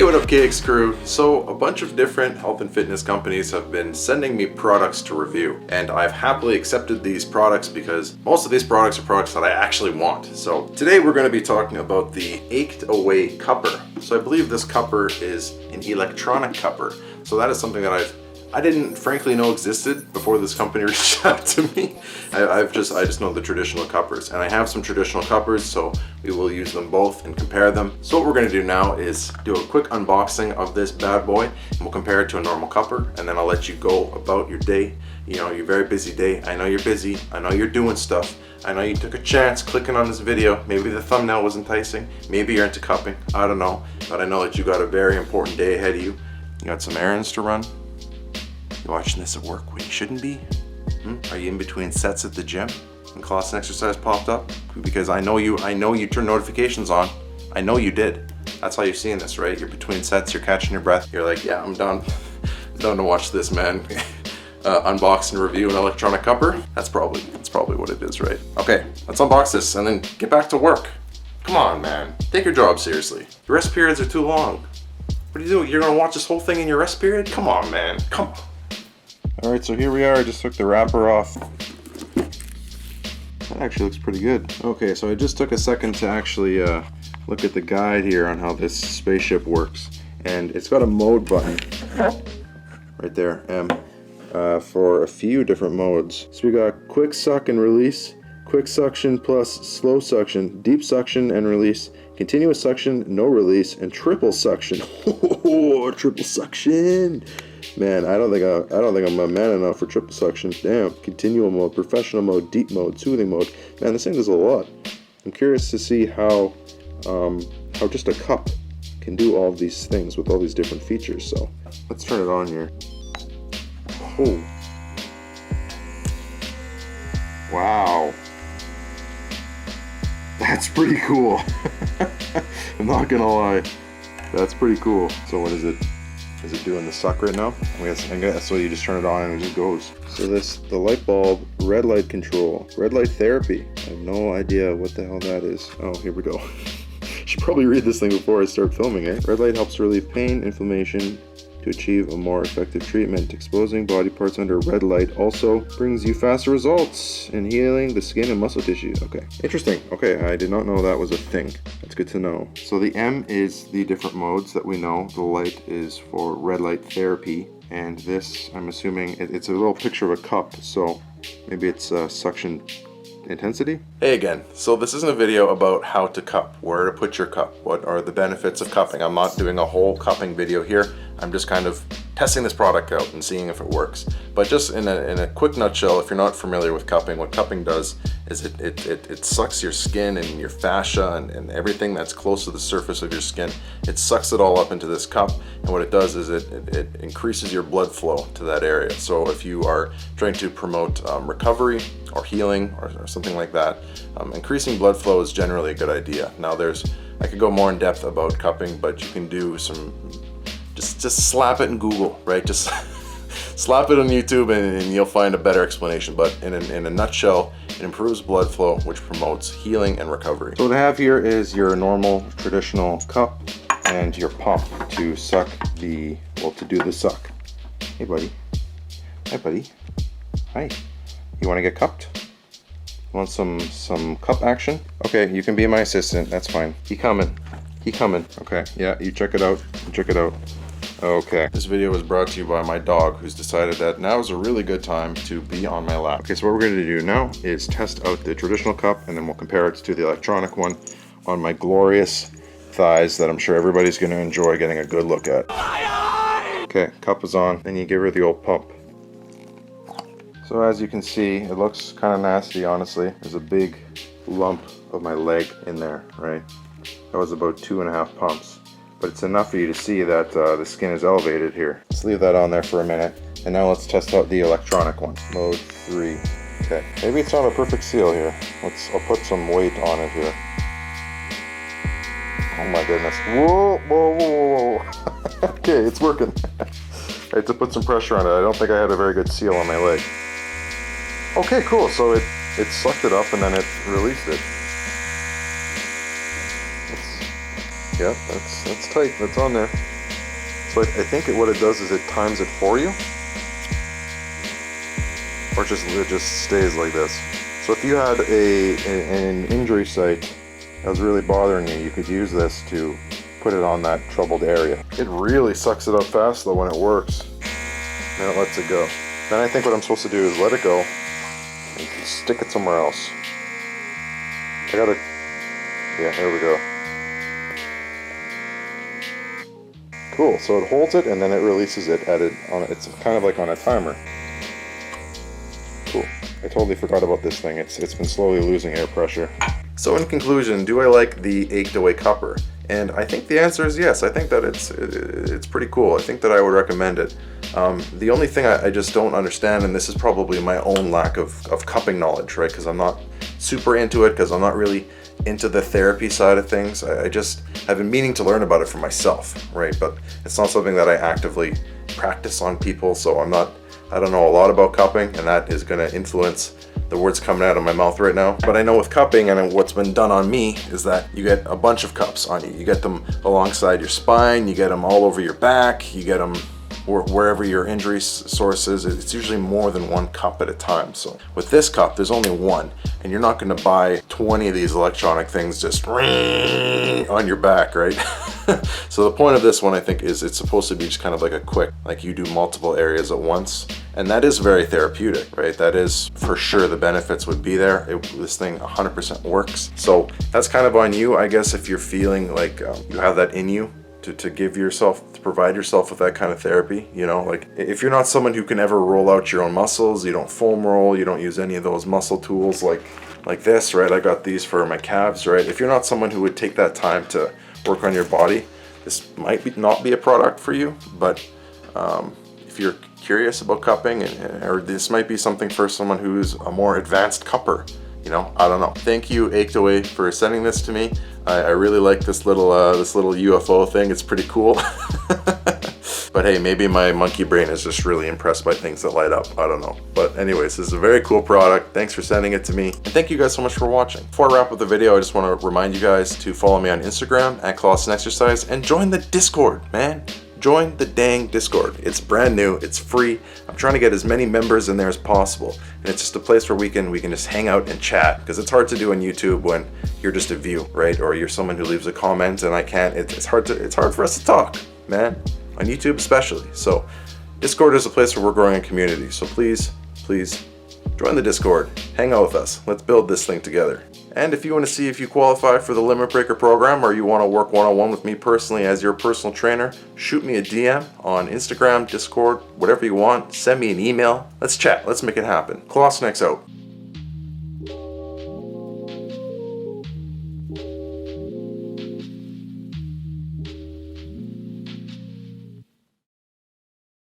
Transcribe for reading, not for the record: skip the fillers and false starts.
what up, KX crew? So a bunch of different health and fitness companies have been sending me products to review, and I've happily accepted these products because most of these products are products that I actually want. So today we're going to be talking about the Achedaway CUPPER. So I believe this CUPPER is an electronic CUPPER. So that is something that I didn't frankly know existed before this company reached out to me. I just know the traditional CUPPERs, and I have some traditional CUPPERs, so we will use them both and compare them. So what we're gonna do now is do a quick unboxing of this bad boy, and we'll compare it to a normal CUPPER, and then I'll let you go about your day. You know, your very busy day. I know you're busy, I know you're doing stuff. I know you took a chance clicking on this video. Maybe the thumbnail was enticing, maybe you're into cupping, I don't know. But I know that you got a very important day ahead of you. You got some errands to run. You watching this at work when you shouldn't be? Are you in between sets at the gym and class and exercise popped up? Because I know you turned notifications on. I know you did. That's how you're seeing this, right? You're between sets, you're catching your breath. You're like, yeah, I'm done. I'm done to watch this man unbox and review an electronic CUPPER. That's probably what it is, right? Okay, let's unbox this and then get back to work. Come on, man. Take your job seriously. Your rest periods are too long. What are you doing? You're gonna watch this whole thing in your rest period? Come on, man. Come on. All right, so here we are. I just took the wrapper off. That actually looks pretty good. Okay, so I just took a second to actually look at the guide here on how this spaceship works. And it's got a mode button right there, M, for a few different modes. So we got quick suck and release, quick suction plus slow suction, deep suction and release, continuous suction, no release, and triple suction. Oh, triple suction! Man, I don't think I'm a man enough for triple suction. Damn. Continual mode, professional mode, deep mode, soothing mode. Man, this thing does a lot. I'm curious to see how just a cup can do all of these things with all these different features. So let's turn it on here. Oh. Wow. That's pretty cool. I'm not gonna lie. That's pretty cool. So what is it? Is it doing the suck right now? I guess so. You just turn it on and it just goes. So the light bulb, red light control, red light therapy. I have no idea what the hell that is. Oh, here we go. Should probably read this thing before I start filming it. Red light helps relieve pain, inflammation, to achieve a more effective treatment. Exposing body parts under red light also brings you faster results in healing the skin and muscle tissue. Okay, interesting. Okay, I did not know that was a thing. That's good to know. So the M is the different modes that we know. The light is for red light therapy, and this, I'm assuming, it's a little picture of a cup, so maybe it's suction intensity. Hey again, so this isn't a video about how to cup, where to put your cup, what are the benefits of cupping. I'm not doing a whole cupping video here. I'm just kind of testing this product out and seeing if it works. But just in a quick nutshell, if you're not familiar with cupping, what cupping does is it sucks your skin and your fascia and everything that's close to the surface of your skin. It sucks it all up into this cup, and what it does is it increases your blood flow to that area. So if you are trying to promote recovery or healing or something like that, increasing blood flow is generally a good idea. Now I could go more in depth about cupping, but you can do some, just slap it in Google, right? Just slap it on YouTube and you'll find a better explanation. But in a nutshell, it improves blood flow, which promotes healing and recovery. So what I have here is your normal traditional cup and your pump to suck to do the suck. Hey buddy. Hi buddy. Hi. You want to get cupped? Want some cup action? Okay, you can be my assistant. That's fine. He coming. Okay, yeah, you check it out. Okay. This video was brought to you by my dog, who's decided that now is a really good time to be on my lap. Okay, so what we're going to do now is test out the traditional cup, and then we'll compare it to the electronic one on my glorious thighs that I'm sure everybody's going to enjoy getting a good look at. Okay, cup is on, then you give her the old pump. So as you can see, it looks kind of nasty, honestly. There's a big lump of my leg in there, right? That was about 2.5 pumps. But it's enough for you to see that the skin is elevated here. Let's leave that on there for a minute. And now let's test out the electronic one. Mode 3. Okay, maybe it's not a perfect seal here. I'll put some weight on it here. Oh my goodness. Whoa. Okay, it's working. I had to put some pressure on it. I don't think I had a very good seal on my leg. Okay, cool. So it sucked it up and then it released it. Yeah, that's tight. That's on there. So I think what it does is it times it for you, or it just stays like this. So if you had an injury site that was really bothering you, you could use this to put it on that troubled area. It really sucks it up fast though when it works. Then it lets it go. Then I think what I'm supposed to do is let it go and stick it somewhere else. Yeah, there we go. Cool, so it holds it and then it releases it it's kind of like on a timer. Cool. I totally forgot about this thing. It's been slowly losing air pressure. So in conclusion, do I like the Achedaway cupper? And I think the answer is yes. I think that it's pretty cool. I think that I would recommend it. The only thing I just don't understand, and this is probably my own lack of cupping knowledge, right? Because I'm not super into it, because I'm not really into the therapy side of things. I just have been meaning to learn about it for myself, right? But it's not something that I actively practice on people, so I don't know a lot about cupping, and that is going to influence the words coming out of my mouth right now. But I know with cupping, and what's been done on me, is that you get a bunch of cups on you. You get them alongside your spine, you get them all over your back, you get them wherever your injury source is. It's usually more than one cup at a time. So with this cup, there's only one, and you're not going to buy 20 of these electronic things just on your back, right? So the point of this one, I think, is it's supposed to be just kind of like a quick, like you do multiple areas at once, and that is very therapeutic, right? That is for sure, the benefits would be there. This thing 100% works. So that's kind of on you, I guess, if you're feeling like you have that in you to give yourself, to provide yourself with that kind of therapy. You know, like if you're not someone who can ever roll out your own muscles, you don't foam roll, you don't use any of those muscle tools like this, right? I got these for my calves, right? If you're not someone who would take that time to work on your body, this might not be a product for you. But if you're curious about cupping, or this might be something for someone who's a more advanced cupper, you know, I don't know. Thank you, Achedaway, for sending this to me. I really like this little UFO thing. It's pretty cool. But hey, maybe my monkey brain is just really impressed by things that light up. I don't know. But anyways, this is a very cool product. Thanks for sending it to me. And thank you guys so much for watching. Before I wrap up the video, I just want to remind you guys to follow me on Instagram at Clausen Exercise and join the Discord, man. Join the dang Discord. It's brand new, it's free. I'm trying to get as many members in there as possible. And it's just a place where we can just hang out and chat, because it's hard to do on YouTube when you're just a view, right? Or you're someone who leaves a comment and I can't, it's hard for us to talk, man. On YouTube especially. So Discord is a place where we're growing a community. So please join the Discord. Hang out with us. Let's build this thing together. And if you want to see if you qualify for the Limit Breaker program, or you want to work one-on-one with me personally as your personal trainer, shoot me a DM on Instagram, Discord, whatever you want. Send me an email. Let's chat. Let's make it happen. Clausen X out.